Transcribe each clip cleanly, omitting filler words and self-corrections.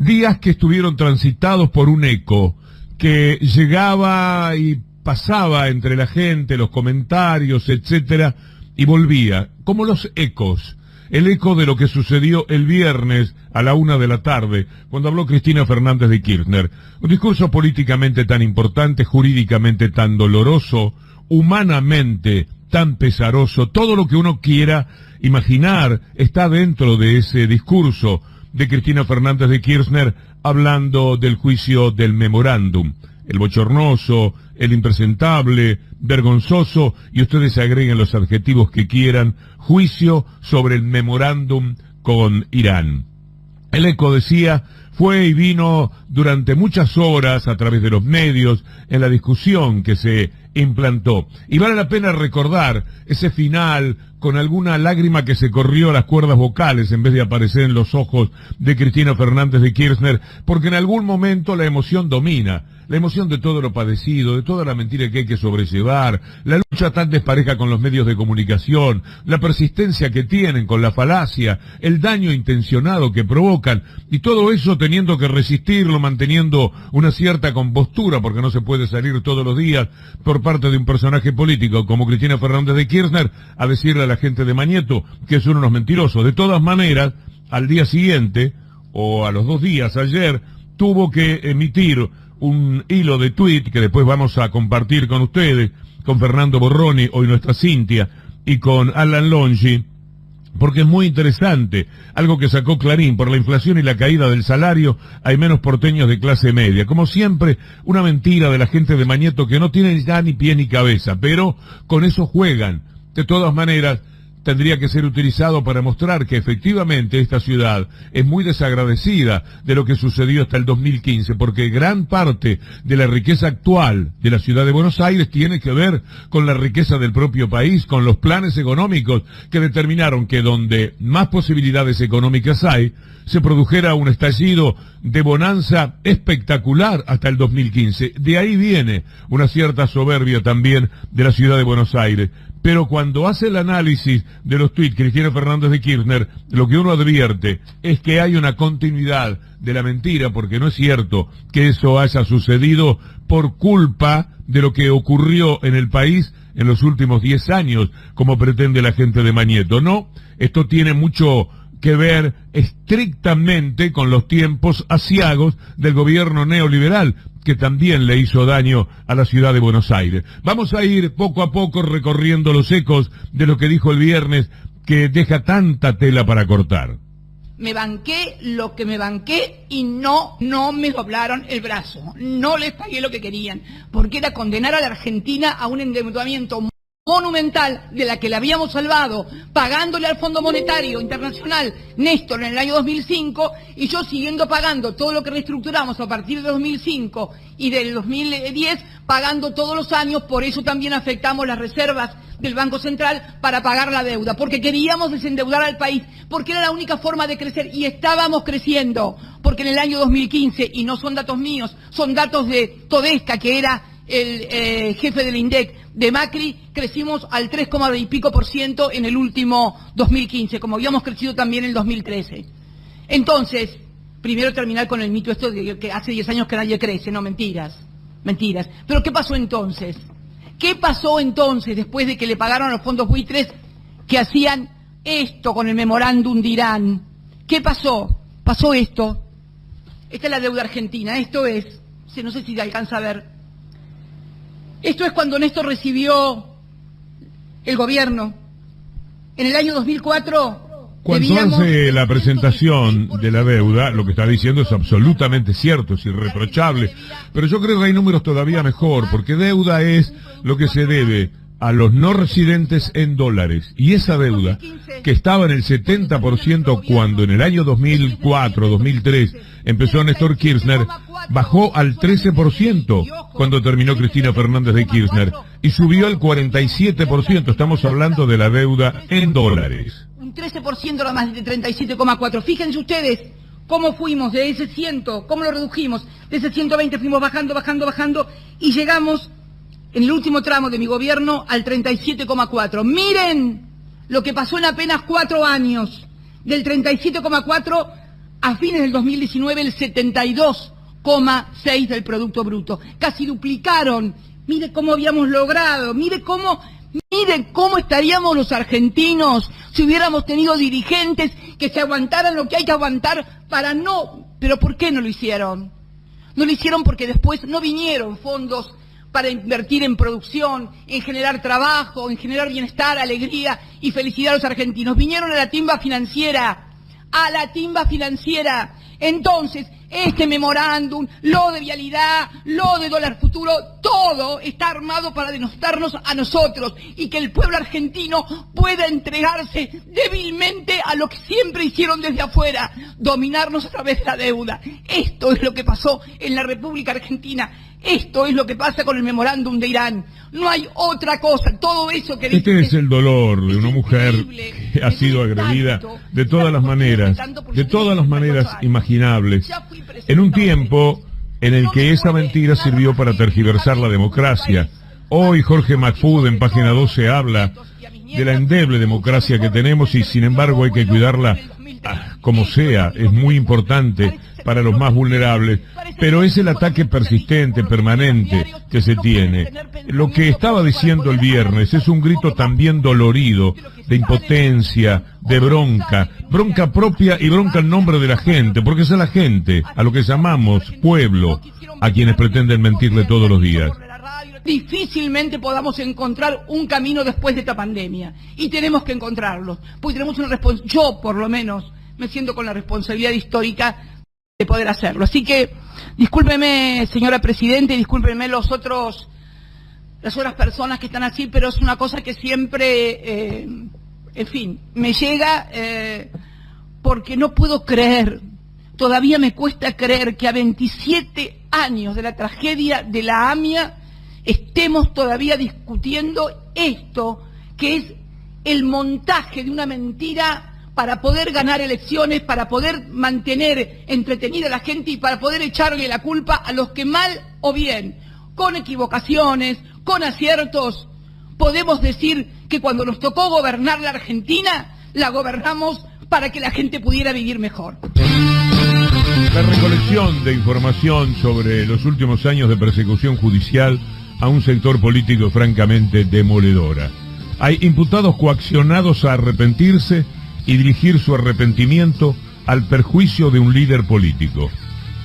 Días que estuvieron transitados por un eco que llegaba y pasaba entre la gente, los comentarios, etcétera, y volvía, como los ecos. El eco de lo que sucedió el viernes a la 1 de la tarde, cuando habló Cristina Fernández de Kirchner. Un discurso políticamente tan importante, jurídicamente tan doloroso, humanamente tan pesaroso. Todo lo que uno quiera imaginar está dentro de ese discurso de Cristina Fernández de Kirchner, hablando del juicio del memorándum. El bochornoso, el impresentable, vergonzoso, y ustedes agreguen los adjetivos que quieran, juicio sobre el memorándum con Irán. El eco, decía, fue y vino durante muchas horas a través de los medios en la discusión que se implantó. Y vale la pena recordar ese final con alguna lágrima que se corrió a las cuerdas vocales en vez de aparecer en los ojos de Cristina Fernández de Kirchner, porque en algún momento la emoción domina. La emoción de todo lo padecido, de toda la mentira que hay que sobrellevar, la lucha tan despareja con los medios de comunicación, la persistencia que tienen con la falacia, el daño intencionado que provocan, y todo eso teniendo que resistirlo, manteniendo una cierta compostura, porque no se puede salir todos los días por parte de un personaje político como Cristina Fernández de Kirchner a decirle a la gente de Mañeto que son unos mentirosos. De todas maneras, al día siguiente, o a los 2 días, ayer, tuvo que emitir un hilo de tuit que después vamos a compartir con ustedes, con Fernando Borroni, hoy nuestra Cintia, y con Alan Longi, porque es muy interesante, algo que sacó Clarín: por la inflación y la caída del salario hay menos porteños de clase media. Como siempre, una mentira de la gente de Mañeto que no tiene ya ni pie ni cabeza, pero con eso juegan. De todas maneras, tendría que ser utilizado para mostrar que efectivamente esta ciudad es muy desagradecida de lo que sucedió hasta el 2015, porque gran parte de la riqueza actual de la ciudad de Buenos Aires tiene que ver con la riqueza del propio país, con los planes económicos que determinaron que donde más posibilidades económicas hay, se produjera un estallido de bonanza espectacular hasta el 2015. De ahí viene una cierta soberbia también de la ciudad de Buenos Aires. Pero cuando hace el análisis de los tuits Cristina Fernández de Kirchner, lo que uno advierte es que hay una continuidad de la mentira, porque no es cierto que eso haya sucedido por culpa de lo que ocurrió en el país en los últimos 10 años, como pretende la gente de Mañeto. No, esto tiene mucho que ver estrictamente con los tiempos aciagos del gobierno neoliberal, que también le hizo daño a la ciudad de Buenos Aires. Vamos a ir poco a poco recorriendo los ecos de lo que dijo el viernes, que deja tanta tela para cortar. Me banqué lo que me banqué y no me doblaron el brazo. No les pagué lo que querían, porque era condenar a la Argentina a un endeudamiento monumental de la que la habíamos salvado, pagándole al Fondo Monetario Internacional Néstor en el año 2005, y yo siguiendo pagando todo lo que reestructuramos a partir de 2005 y del 2010, pagando todos los años. Por eso también afectamos las reservas del Banco Central para pagar la deuda, porque queríamos desendeudar al país, porque era la única forma de crecer, y estábamos creciendo, porque en el año 2015, y no son datos míos, son datos de Todesca, que era el jefe del INDEC de Macri, crecimos al 3, y pico % en el último 2015, como habíamos crecido también en el 2013. Entonces, primero terminar con el mito esto de que hace 10 años que nadie crece. No, mentiras. Pero ¿qué pasó entonces? ¿Qué pasó entonces después de que le pagaron a los fondos buitres que hacían esto con el memorándum de Irán? ¿Qué pasó? Pasó esto. Esta es la deuda argentina. Esto es, no sé si se alcanza a ver. Esto es cuando Néstor recibió el gobierno. En el año 2004... Cuando hace la presentación de la deuda, lo que está diciendo es absolutamente cierto, es irreprochable. Pero yo creo que hay números todavía mejor, porque deuda es lo que se debe a los no residentes en dólares. Y esa deuda, que estaba en el 70% cuando en el año 2004, 2003 empezó Néstor Kirchner, bajó al 13% cuando terminó Cristina Fernández de Kirchner y subió al 47%. Estamos hablando de la deuda en dólares. Un 13% nada más, de 37,4. Fíjense ustedes cómo fuimos de ese 100, cómo lo redujimos. De ese 120 fuimos bajando, y llegamos en el último tramo de mi gobierno al 37,4. Miren lo que pasó en apenas 4 años, del 37,4 A fines del 2019 el 72,6 del Producto Bruto. Casi duplicaron. Mire cómo habíamos logrado, mire cómo estaríamos los argentinos si hubiéramos tenido dirigentes que se aguantaran lo que hay que aguantar para no... ¿Pero por qué no lo hicieron? No lo hicieron porque después no vinieron fondos para invertir en producción, en generar trabajo, en generar bienestar, alegría y felicidad a los argentinos. Vinieron a la timba financiera, Entonces, este memorándum, lo de vialidad, lo de dólar futuro, todo está armado para denostarnos a nosotros y que el pueblo argentino pueda entregarse débilmente a lo que siempre hicieron desde afuera, dominarnos a través de la deuda. Esto es lo que pasó en la República Argentina. Esto es lo que pasa con el memorándum de Irán. No hay otra cosa. Todo eso que... Este es el dolor de una mujer que ha sido agredida de todas las maneras imaginables, en un tiempo en el que esa mentira sirvió para tergiversar la democracia. Hoy Jorge Macfud en página 12 habla de la endeble democracia que tenemos y sin embargo hay que cuidarla como sea, es muy importante para los más vulnerables, pero es el ataque persistente, permanente que se tiene. Lo que estaba diciendo el viernes es un grito también dolorido, de impotencia, de bronca propia y bronca en nombre de la gente, porque es a la gente, a lo que llamamos pueblo, a quienes pretenden mentirle todos los días. Difícilmente podamos encontrar un camino después de esta pandemia, y tenemos que encontrarlo, porque tenemos una responsabilidad, yo por lo menos me siento con la responsabilidad histórica de poder hacerlo. Así que, discúlpeme, señora Presidenta, y discúlpeme las otras personas que están así, pero es una cosa que siempre, en fin, me llega porque no puedo creer, todavía me cuesta creer que a 27 años de la tragedia de la AMIA estemos todavía discutiendo esto, que es el montaje de una mentira para poder ganar elecciones, para poder mantener entretenida a la gente y para poder echarle la culpa a los que mal o bien, con equivocaciones, con aciertos, podemos decir que cuando nos tocó gobernar la Argentina, la gobernamos para que la gente pudiera vivir mejor. La recolección de información sobre los últimos años de persecución judicial a un sector político francamente demoledora. Hay imputados coaccionados a arrepentirse y dirigir su arrepentimiento al perjuicio de un líder político.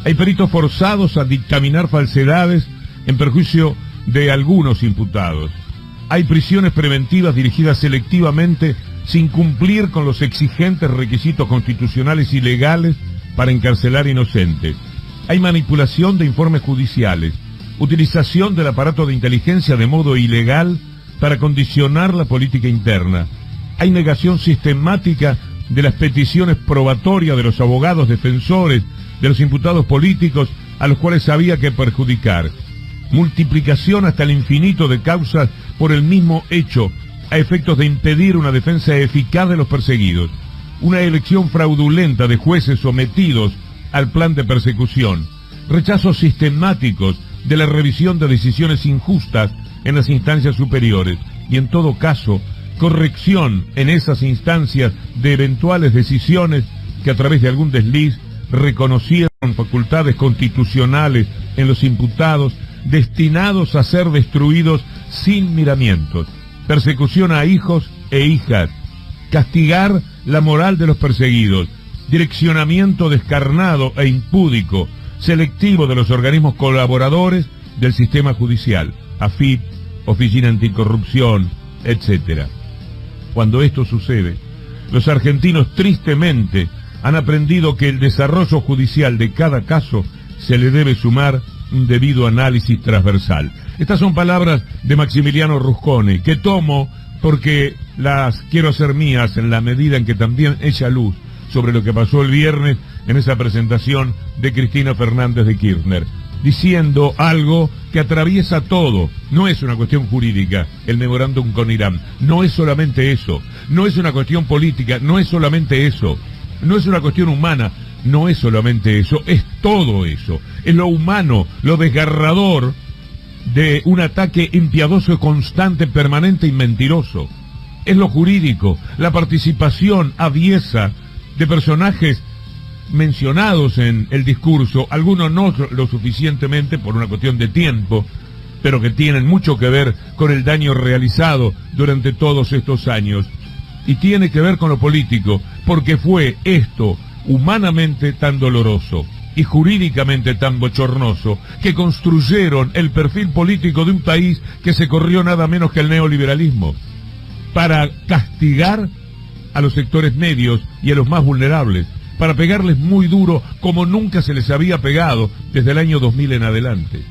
Hay peritos forzados a dictaminar falsedades en perjuicio de algunos imputados. Hay prisiones preventivas dirigidas selectivamente sin cumplir con los exigentes requisitos constitucionales y legales para encarcelar inocentes. Hay manipulación de informes judiciales, utilización del aparato de inteligencia de modo ilegal para condicionar la política interna. Hay negación sistemática de las peticiones probatorias de los abogados defensores de los imputados políticos a los cuales había que perjudicar. Multiplicación hasta el infinito de causas por el mismo hecho, a efectos de impedir una defensa eficaz de los perseguidos. Una elección fraudulenta de jueces sometidos al plan de persecución. Rechazos sistemáticos de la revisión de decisiones injustas en las instancias superiores. Y en todo caso, corrección en esas instancias de eventuales decisiones que a través de algún desliz reconocieron facultades constitucionales en los imputados destinados a ser destruidos sin miramientos. Persecución a hijos e hijas. Castigar la moral de los perseguidos. Direccionamiento descarnado e impúdico, selectivo de los organismos colaboradores del sistema judicial, AFIP, Oficina Anticorrupción, etc. Cuando esto sucede, los argentinos tristemente han aprendido que el desarrollo judicial de cada caso se le debe sumar un debido análisis transversal. Estas son palabras de Maximiliano Rusconi, que tomo porque las quiero hacer mías en la medida en que también echa luz sobre lo que pasó el viernes en esa presentación de Cristina Fernández de Kirchner, diciendo algo que atraviesa todo. No es una cuestión jurídica el memorándum con Irán, no es solamente eso, no es una cuestión política, no es solamente eso, no es una cuestión humana, no es solamente eso, es todo eso, es lo humano, lo desgarrador de un ataque impiadoso, constante, permanente y mentiroso. Es lo jurídico, la participación aviesa de personajes mencionados en el discurso, algunos no lo suficientemente por una cuestión de tiempo, pero que tienen mucho que ver con el daño realizado durante todos estos años. Y tiene que ver con lo político, porque fue esto humanamente tan doloroso y jurídicamente tan bochornoso, que construyeron el perfil político de un país que se corrió nada menos que el neoliberalismo, para castigar a los sectores medios y a los más vulnerables, para pegarles muy duro como nunca se les había pegado desde el año 2000 en adelante.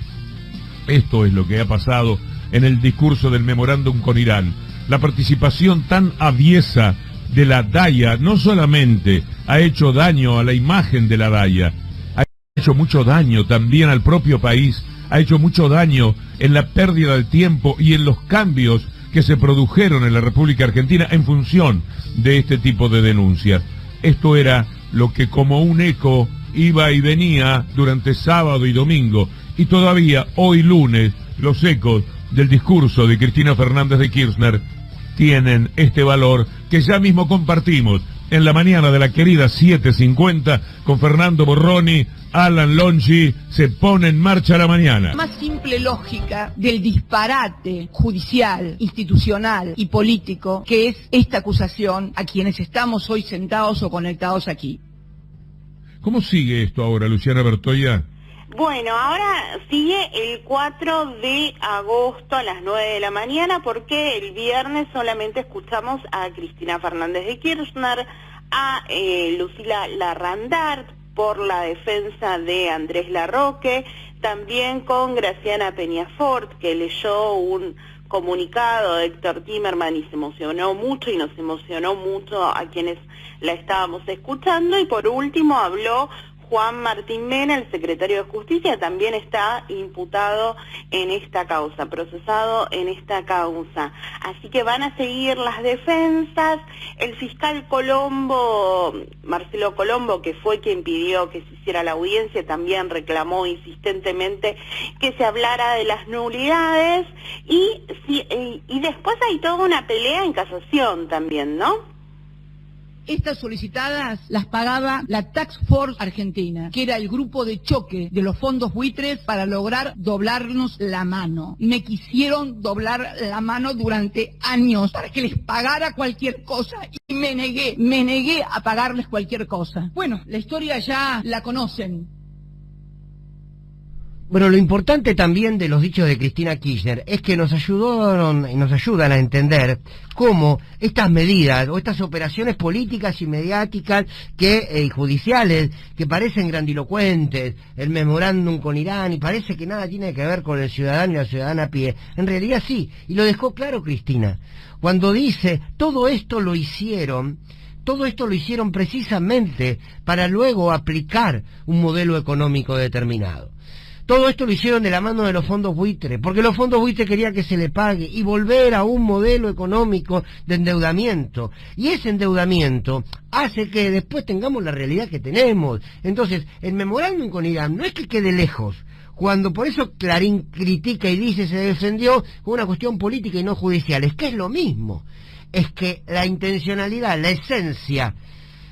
Esto es lo que ha pasado en el discurso del memorándum con Irán. La participación tan aviesa de la DAIA no solamente ha hecho daño a la imagen de la DAIA, ha hecho mucho daño también al propio país, ha hecho mucho daño en la pérdida de tiempo y en los cambios que se produjeron en la República Argentina en función de este tipo de denuncias. Esto era lo que como un eco iba y venía durante sábado y domingo, y todavía hoy lunes los ecos del discurso de Cristina Fernández de Kirchner tienen este valor que ya mismo compartimos en la mañana de la querida 7:50 con Fernando Borroni. Alan Longi, se pone en marcha la mañana. La más simple lógica del disparate judicial, institucional y político que es esta acusación a quienes estamos hoy sentados o conectados aquí. ¿Cómo sigue esto ahora, Luciana Bertoia? Bueno, ahora sigue el 4 de agosto a las 9 de la mañana, porque el viernes solamente escuchamos a Cristina Fernández de Kirchner, a Lucila Larrandart por la defensa de Andrés Larroque, también con Graciana Peñafort, que leyó un comunicado de Héctor Timerman y se emocionó mucho, y nos emocionó mucho a quienes la estábamos escuchando. Y por último habló Juan Martín Mena, el secretario de Justicia, también está imputado en esta causa, procesado en esta causa. Así que van a seguir las defensas. El fiscal Colombo, Marcelo Colombo, que fue quien pidió que se hiciera la audiencia, también reclamó insistentemente que se hablara de las nulidades. Y después hay toda una pelea en casación también, ¿no? Estas solicitadas las pagaba la Task Force Argentina, que era el grupo de choque de los fondos buitres para lograr doblarnos la mano. Me quisieron doblar la mano durante años para que les pagara cualquier cosa y me negué a pagarles cualquier cosa. Bueno, la historia ya la conocen. Bueno, lo importante también de los dichos de Cristina Kirchner es que nos ayudaron y nos ayudan a entender cómo estas medidas o estas operaciones políticas y mediáticas y judiciales que parecen grandilocuentes, el memorándum con Irán, y parece que nada tiene que ver con el ciudadano y la ciudadana a pie, en realidad sí, y lo dejó claro Cristina, cuando dice todo esto lo hicieron precisamente para luego aplicar un modelo económico determinado. Todo esto lo hicieron de la mano de los fondos buitres, porque los fondos buitres querían que se le pague y volver a un modelo económico de endeudamiento. Y ese endeudamiento hace que después tengamos la realidad que tenemos. Entonces, el memorándum con Irán no es que quede lejos, cuando por eso Clarín critica y dice se defendió con una cuestión política y no judicial. Es que es lo mismo. Es que la intencionalidad, la esencia,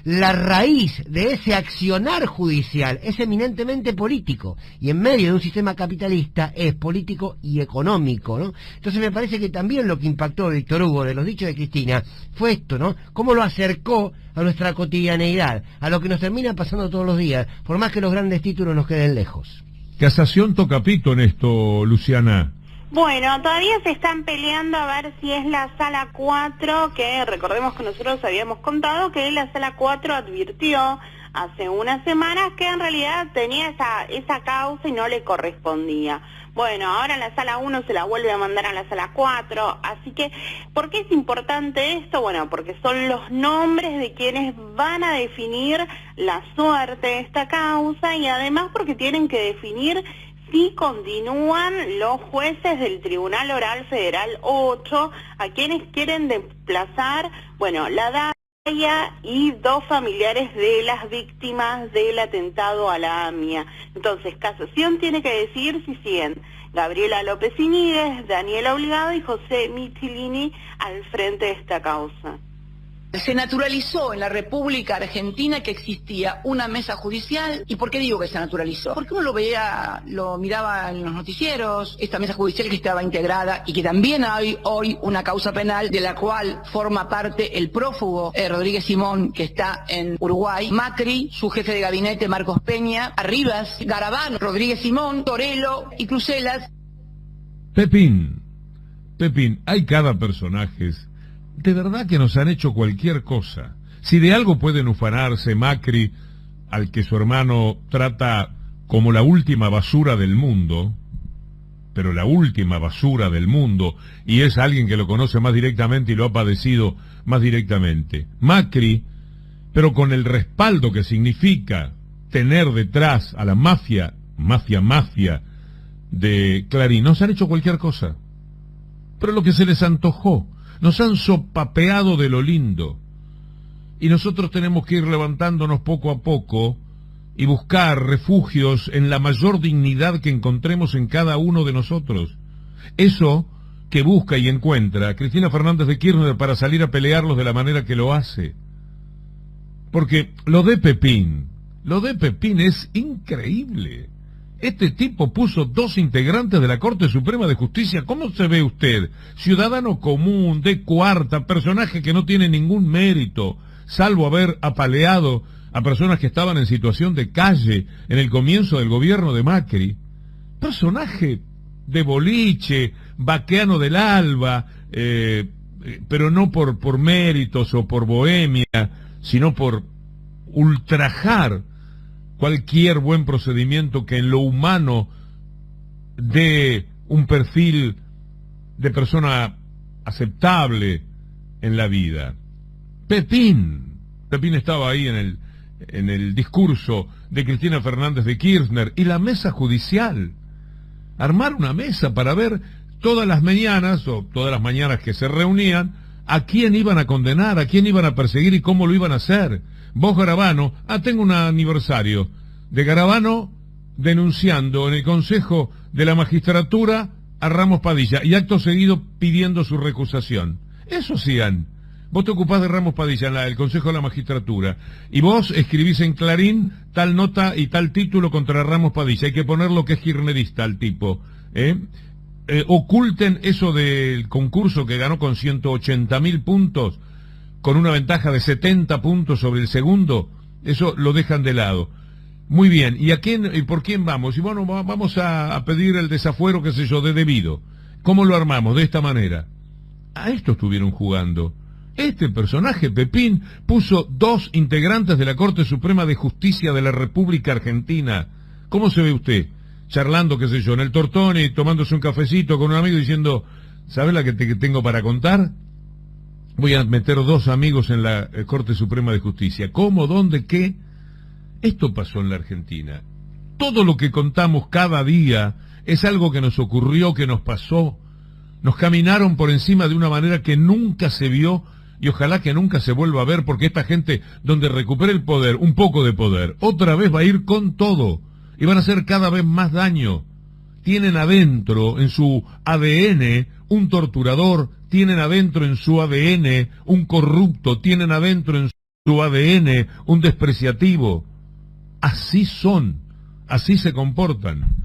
la raíz de ese accionar judicial es eminentemente político, y en medio de un sistema capitalista es político y económico, ¿no? Entonces me parece que también lo que impactó Víctor Hugo de los dichos de Cristina fue esto, ¿no? Cómo lo acercó a nuestra cotidianeidad, a lo que nos termina pasando todos los días, por más que los grandes títulos nos queden lejos. Casación toca pito en esto, Luciana. Bueno, todavía se están peleando a ver si es la Sala 4, que recordemos que nosotros habíamos contado que la Sala 4 advirtió hace unas semanas que en realidad tenía esa causa y no le correspondía. Bueno, ahora la Sala 1 se la vuelve a mandar a la Sala 4, así que, ¿por qué es importante esto? Bueno, porque son los nombres de quienes van a definir la suerte de esta causa, y además porque tienen que definir si continúan los jueces del Tribunal Oral Federal 8, a quienes quieren desplazar, bueno, la DAIA y 2 familiares de las víctimas del atentado a la AMIA. Entonces, casación tiene que decidir si siguen Gabriela López Iñiguez, Daniela Obligado y José Michelini al frente de esta causa. Se naturalizó en la República Argentina que existía una mesa judicial. ¿Y por qué digo que se naturalizó? Porque uno lo veía, lo miraba en los noticieros, esta mesa judicial que estaba integrada y que también hay hoy una causa penal de la cual forma parte el prófugo Rodríguez Simón, que está en Uruguay, Macri, su jefe de gabinete Marcos Peña, Arribas, Garabano, Rodríguez Simón, Torello y Crucelas. Pepín, hay cada personaje. De verdad que nos han hecho cualquier cosa. Si de algo pueden ufanarse Macri, al que su hermano trata como la última basura del mundo, pero la última basura del mundo, y es alguien que lo conoce más directamente y lo ha padecido más directamente. Macri, pero con el respaldo que significa tener detrás a la mafia de Clarín, nos han hecho cualquier cosa. Pero lo que se les antojó. Nos han sopapeado de lo lindo. Y nosotros tenemos que ir levantándonos poco a poco y buscar refugios en la mayor dignidad que encontremos en cada uno de nosotros. Eso que busca y encuentra Cristina Fernández de Kirchner para salir a pelearlos de la manera que lo hace. Porque lo de Pepín es increíble. Este tipo puso 2 integrantes de la Corte Suprema de Justicia. ¿Cómo se ve usted? Ciudadano común, de cuarta, personaje que no tiene ningún mérito, salvo haber apaleado a personas que estaban en situación de calle en el comienzo del gobierno de Macri. Personaje de boliche, vaqueano del alba, pero no por méritos o por bohemia, sino por ultrajar cualquier buen procedimiento que en lo humano dé un perfil de persona aceptable en la vida. Pepín estaba ahí en el discurso de Cristina Fernández de Kirchner, y la mesa judicial. Armar una mesa para ver todas las mañanas, o todas las mañanas que se reunían, a quién iban a condenar, a quién iban a perseguir y cómo lo iban a hacer. Vos, Garabano, tengo un aniversario de Garabano denunciando en el Consejo de la Magistratura a Ramos Padilla y acto seguido pidiendo su recusación. Eso hacían. Vos te ocupás de Ramos Padilla en el Consejo de la Magistratura y vos escribís en Clarín tal nota y tal título contra Ramos Padilla. Hay que poner lo que es kirchnerista al tipo. Oculten eso del concurso que ganó con 180.000 puntos, con una ventaja de 70 puntos sobre el segundo. Eso lo dejan de lado. Muy bien, ¿y por quién vamos? Y bueno, vamos a pedir el desafuero, qué sé yo, de debido. ¿Cómo lo armamos? De esta manera. A esto estuvieron jugando. Este personaje, Pepín, puso 2 integrantes de la Corte Suprema de Justicia de la República Argentina. ¿Cómo se ve usted? Charlando, qué sé yo, en el Tortoni, tomándose un cafecito con un amigo diciendo, ¿sabes la que tengo para contar? Voy a meter 2 amigos en la Corte Suprema de Justicia. ¿Cómo? ¿Dónde? ¿Qué? Esto pasó en la Argentina. Todo lo que contamos cada día es algo que nos ocurrió, que nos pasó. Nos caminaron por encima de una manera que nunca se vio y ojalá que nunca se vuelva a ver, porque esta gente, donde recupere el poder, un poco de poder, otra vez va a ir con todo y van a hacer cada vez más daño. Tienen adentro, en su ADN, un torturador, tienen adentro en su ADN un corrupto, tienen adentro en su ADN un despreciativo. Así son, así se comportan.